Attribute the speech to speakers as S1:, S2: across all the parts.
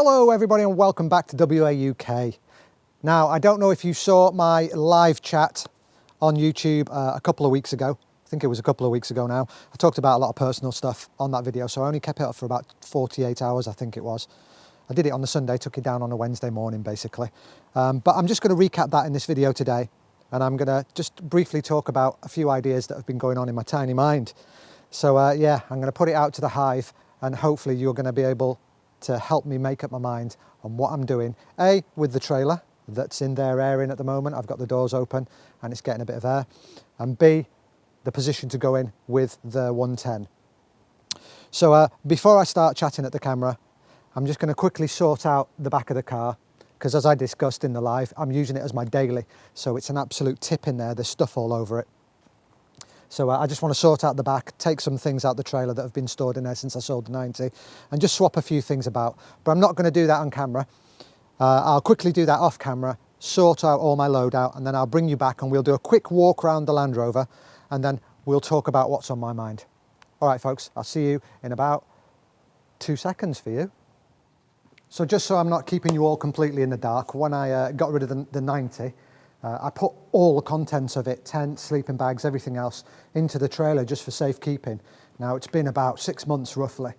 S1: Hello everybody and welcome back to WA UK. Now, I don't know if you saw my live chat on YouTube a couple of weeks ago. I think it was a couple of weeks ago now. I talked about a lot of personal stuff on that video, so I only kept it up for about 48 hours, I think it was. I did it on the Sunday, took it down on a Wednesday morning basically. But I'm just going to recap that in this video today, and I'm going to just briefly talk about a few ideas that have been going on in my tiny mind. So yeah, I'm going to put it out to the hive, and hopefully you're going to be able to help me make up my mind on what I'm doing. A, with the trailer that's in there airing at the moment. I've got the doors open and it's getting a bit of air. And B, the position to go in with the 110. So before I start chatting at the camera, I'm just going to quickly sort out the back of the car, because as I discussed in the live, I'm using it as my daily. So it's an absolute tip in there. There's stuff all over it. So I just want to sort out the back, take some things out the trailer that have been stored in there since I sold the 90, and just swap a few things about. But I'm not going to do that on camera. I'll quickly do that off camera, sort out all my load out, and then I'll bring you back and we'll do a quick walk around the Land Rover, and then we'll talk about what's on my mind. All right, folks, I'll see you in about 2 seconds for you. So just so I'm not keeping you all completely in the dark, when I got rid of the 90, I put all the contents of it, tent, sleeping bags, everything else, into the trailer just for safekeeping. Now it's been about 6 months roughly,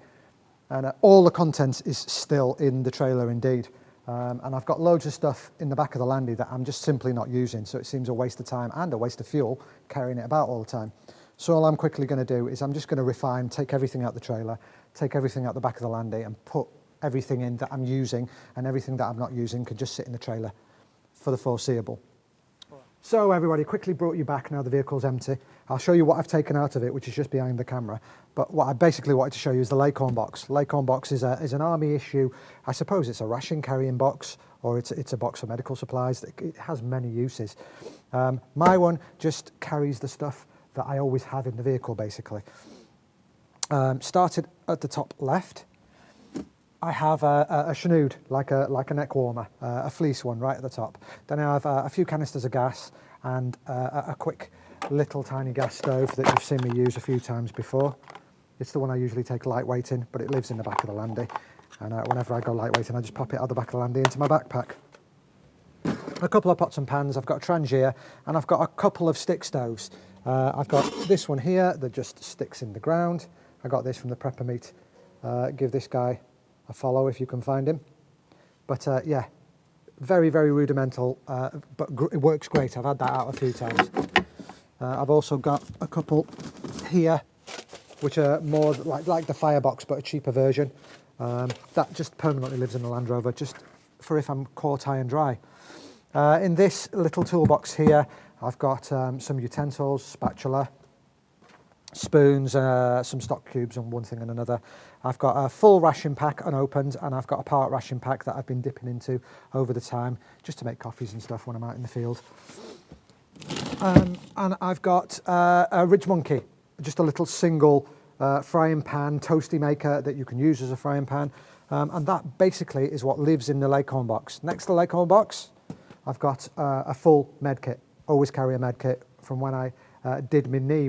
S1: and all the contents is still in the trailer indeed. And I've got loads of stuff in the back of the Landy that I'm just simply not using, so it seems a waste of time and a waste of fuel carrying it about all the time. So all I'm quickly going to do is I'm just going to refine, take everything out the trailer, take everything out the back of the Landy, and put everything in that I'm using, and everything that I'm not using can just sit in the trailer for the foreseeable. So everybody, quickly brought you back now the vehicle's empty. I'll show you what I've taken out of it, which is just behind the camera. But what I basically wanted to show you is the Lacorn box. Lacorn box is an army issue. I suppose it's a ration carrying box, or it's a box for medical supplies. It has many uses. My one just carries the stuff that I always have in the vehicle basically. Started at the top left. I have a Shanood, like a neck warmer, a fleece one right at the top. Then I have a few canisters of gas and a quick little tiny gas stove that you've seen me use a few times before. It's the one I usually take lightweight in, but it lives in the back of the Landy. And whenever I go lightweight in, I just pop it out the back of the Landy into my backpack. A couple of pots and pans, I've got a Trangia, and I've got a couple of stick stoves. I've got this one here that just sticks in the ground. I got this from the Prepper Meat. Give this guy a follow if you can find him. But yeah, very, very rudimental, but it works great. I've had that out a few times. I've also got a couple here, which are more like the Firebox, but a cheaper version. That just permanently lives in the Land Rover, just for if I'm caught high and dry. In this little toolbox here, I've got some utensils, spatula, spoons, some stock cubes and one thing and another. I've got a full ration pack unopened, and I've got a part ration pack that I've been dipping into over the time just to make coffees and stuff when I'm out in the field. And I've got a Ridge Monkey, just a little single frying pan, toasty maker that you can use as a frying pan. And that basically is what lives in the Lacorn box. Next to the Lacorn box, I've got a full med kit. Always carry a med kit from when I did my knee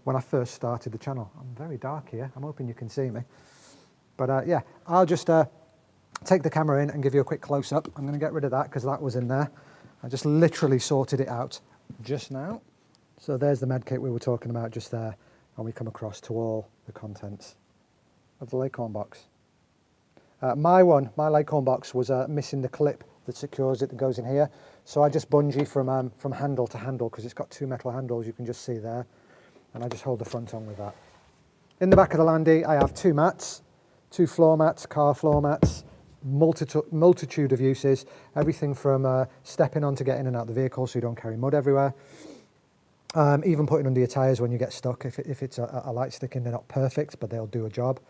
S1: when I first started the channel. I'm very dark here. I'm hoping you can see me. But yeah, I'll just take the camera in and give you a quick close-up. I'm going to get rid of that because that was in there. I just literally sorted it out just now. So there's the med kit we were talking about just there. And we come across to all the contents of the Lacorn box. My Lacorn box was missing the clip that secures it, that goes in here. So I just bungee from handle to handle, because it's got two metal handles you can just see there. And I just hold the front on with that. In the back of the Landy, I have two mats, two floor mats, car floor mats, multitude of uses, everything from stepping on to get in and out of the vehicle so you don't carry mud everywhere, even putting under your tyres when you get stuck. If it's a light sticking, they're not perfect, but they'll do a job.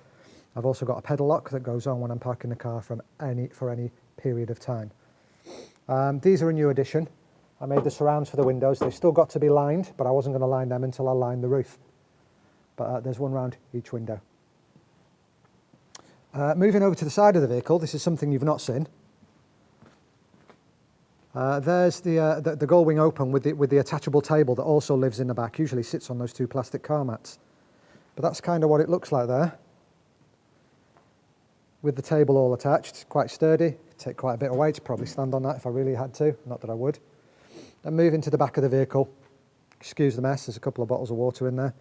S1: I've also got a pedal lock that goes on when I'm parking the car for any period of time. These are a new addition. I made the surrounds for the windows. They've still got to be lined, but I wasn't going to line them until I lined the roof. But there's one round each window. Moving over to the side of the vehicle, this is something you've not seen. There's the Gullwing Open with the attachable table that also lives in the back. Usually sits on those two plastic car mats. But that's kind of what it looks like there. with the table all attached. It's quite sturdy, take quite a bit of weight, probably stand on that if I really had to, not that I would. Then move into the back of the vehicle. Excuse the mess, there's a couple of bottles of water in there.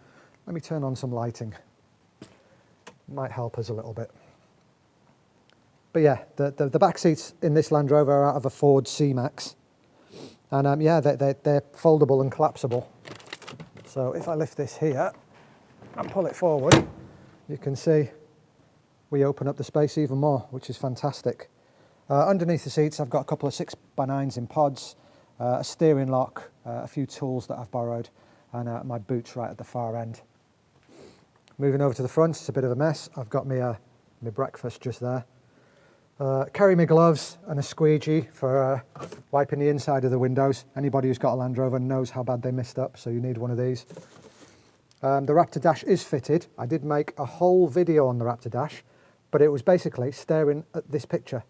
S1: Let me turn on some lighting. Might help us a little bit. But yeah, the back seats in this Land Rover are out of a Ford C-Max. And yeah, they're foldable and collapsible. So if I lift this here and pull it forward, you can see we open up the space even more, which is fantastic. Underneath the seats, I've got a couple of 6x9s in pods, a steering lock, a few tools that I've borrowed, and my boots right at the far end. Moving over to the front, it's a bit of a mess. I've got my breakfast just there. Carry my gloves and a squeegee for wiping the inside of the windows. Anybody who's got a Land Rover knows how bad they messed up, so you need one of these. The Raptor dash is fitted. I did make a whole video on the Raptor dash, but it was basically staring at this picture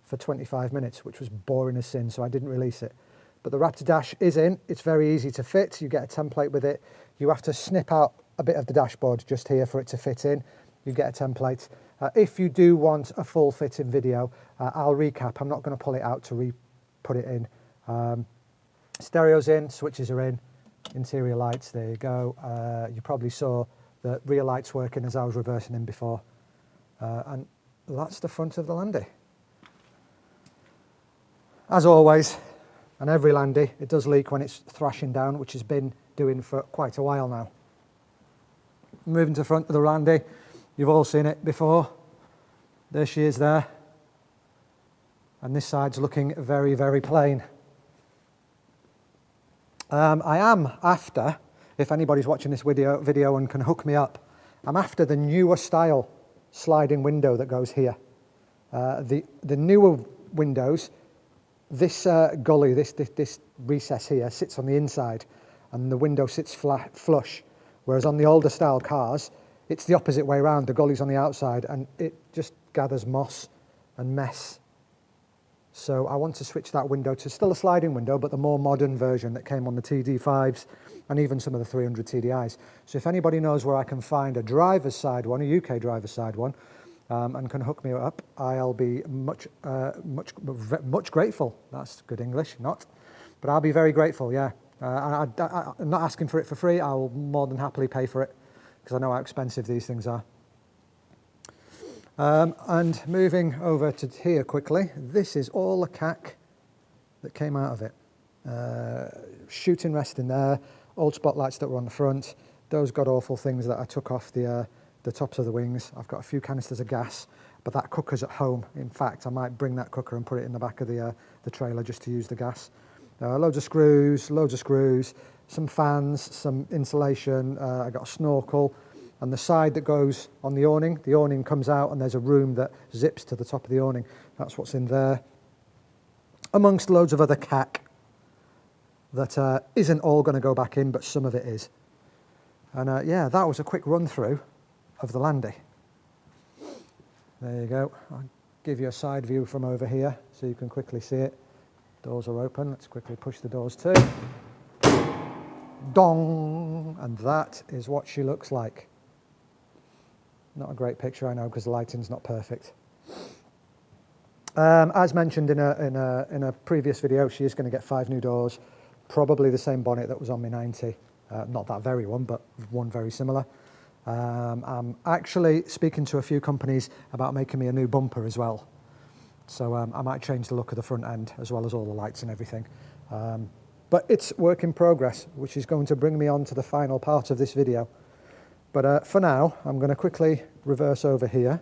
S1: for 25 minutes, which was boring as sin, so I didn't release it. But the Raptor dash is in. It's very easy to fit. You get a template with it. You have to snip out a bit of the dashboard just here for it to fit in. You get a template. If you do want a full fitting video, I'll recap. I'm not going to pull it out to put it in. Stereo's in, switches are in, interior lights, there you go. You probably saw the rear lights working as I was reversing in before. And that's the front of the Landy. As always, and every Landy, it does leak when it's thrashing down, which has been doing for quite a while now. Moving to the front of the Landy, you've all seen it before. There she is there. And this side's looking very, very plain. I am after, if anybody's watching this video and can hook me up, I'm after the newer style sliding window that goes here. The newer windows, this gully, this recess here sits on the inside and the window sits flush. Whereas on the older style cars, it's the opposite way around. The gully's on the outside and it just gathers moss and mess. So I want to switch that window to still a sliding window, but the more modern version that came on the TD5s and even some of the 300 TDIs. So if anybody knows where I can find a driver's side one, a UK driver's side one, and can hook me up, I'll be much grateful. That's good English, not? But I'll be very grateful, yeah. I'm not asking for it for free. I'll more than happily pay for it because I know how expensive these things are. And moving over to here quickly, this is all the cack that came out of it. Shooting rest in there, old spotlights that were on the front, those god-awful things that I took off the tops of the wings. I've got a few canisters of gas, but that cooker's at home. In fact, I might bring that cooker and put it in the back of the trailer just to use the gas. Loads of screws, some fans, some insulation, I got a snorkel, and the side that goes on the awning comes out and there's a room that zips to the top of the awning. That's what's in there. Amongst loads of other cack that isn't all going to go back in, but some of it is. And yeah, that was a quick run through of the Landy. There you go. I'll give you a side view from over here so you can quickly see it. Doors are open. Let's quickly push the doors too. Dong! And that is what she looks like. Not a great picture, I know, because the lighting's not perfect. As mentioned in a previous video, she is going to get 5 new doors, probably the same bonnet that was on my 90. Not that very one, but one very similar. I'm actually speaking to a few companies about making me a new bumper as well. So I might change the look of the front end as well as all the lights and everything. But it's work in progress, which is going to bring me on to the final part of this video. But for now, I'm going to quickly reverse over here.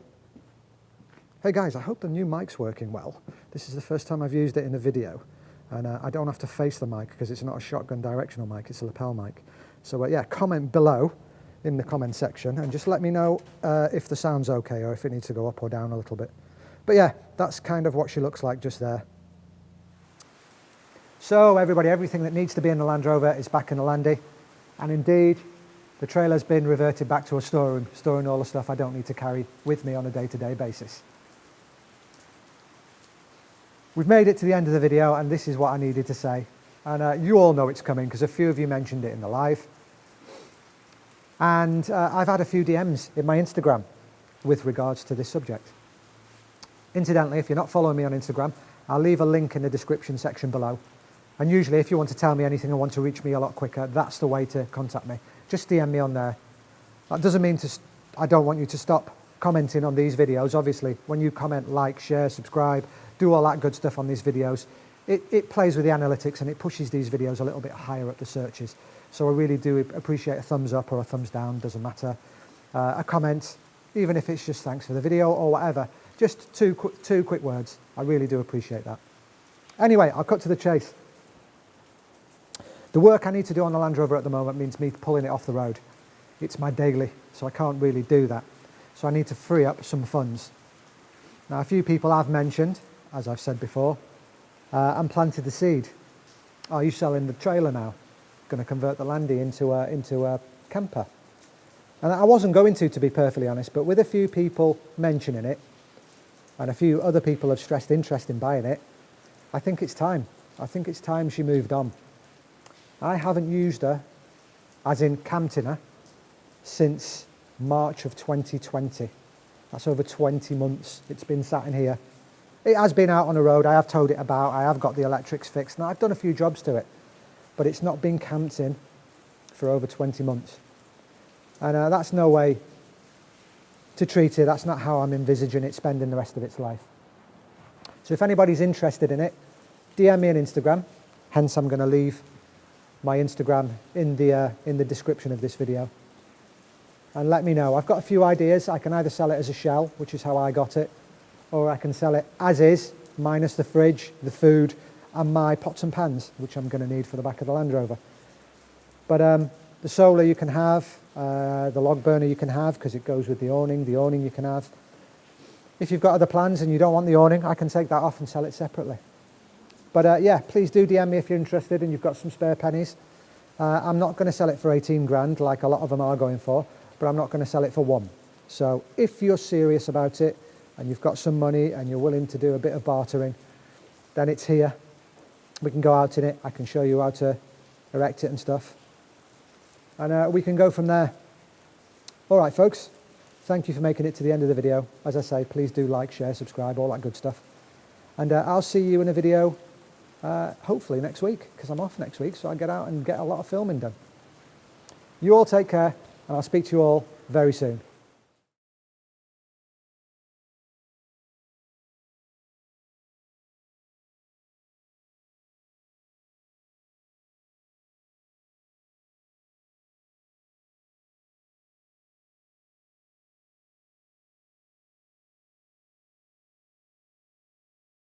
S1: Hey guys, I hope the new mic's working well. This is the first time I've used it in a video. And I don't have to face the mic because it's not a shotgun directional mic, it's a lapel mic. So yeah, comment below in the comment section and just let me know if the sound's okay or if it needs to go up or down a little bit. But yeah, that's kind of what she looks like just there. So everybody, everything that needs to be in the Land Rover is back in the Landy. And indeed, the trailer's been reverted back to a storeroom, storing all the stuff I don't need to carry with me on a day-to-day basis. We've made it to the end of the video, and this is what I needed to say. And you all know it's coming because a few of you mentioned it in the live. And I've had a few DMs in my Instagram with regards to this subject. Incidentally, if you're not following me on Instagram, I'll leave a link in the description section below. And usually if you want to tell me anything or want to reach me a lot quicker, that's the way to contact me. Just DM me on there. That doesn't mean I don't want you to stop commenting on these videos. Obviously, when you comment, like, share, subscribe, do all that good stuff on these videos, it plays with the analytics and it pushes these videos a little bit higher up the searches. So I really do appreciate a thumbs up or a thumbs down, doesn't matter. A comment, even if it's just thanks for the video or whatever. Just two quick words. I really do appreciate that. Anyway, I'll cut to the chase. The work I need to do on the Land Rover at the moment means me pulling it off the road. It's my daily, so I can't really do that. So I need to free up some funds. Now, a few people have mentioned, as I've said before, and planted the seed. Are you selling the trailer now? Going to convert the Landy into a camper? And I wasn't going to be perfectly honest, but with a few people mentioning it, and a few other people have stressed interest in buying it, I think it's time. I think it's time she moved on. I haven't used her, as in camping her, since March of 2020. That's over 20 months it's been sat in here. It has been out on the road, I have towed it about, I have got the electrics fixed, and I've done a few jobs to it, but it's not been camped in for over 20 months. And that's no way to treat it, that's not how I'm envisaging it spending the rest of its life. So if anybody's interested in it, DM me on Instagram, hence I'm going to leave my Instagram in the description of this video. And let me know. I've got a few ideas. I can either sell it as a shell, which is how I got it, or I can sell it as is, minus the fridge, the food, and my pots and pans, which I'm going to need for the back of the Land Rover. But the solar you can have, the log burner you can have, because it goes with the awning you can have. If you've got other plans and you don't want the awning, I can take that off and sell it separately. But yeah, please do DM me if you're interested and you've got some spare pennies. I'm not going to sell it for 18 grand like a lot of them are going for, but I'm not going to sell it for one. So if you're serious about it and you've got some money and you're willing to do a bit of bartering, then it's here. We can go out in it. I can show you how to erect it and stuff. And we can go from there. All right, folks. Thank you for making it to the end of the video. As I say, please do like, share, subscribe, all that good stuff. And I'll see you in a video hopefully next week, because I'm off next week, so I get out and get a lot of filming done. You all take care, and I'll speak to you all very soon.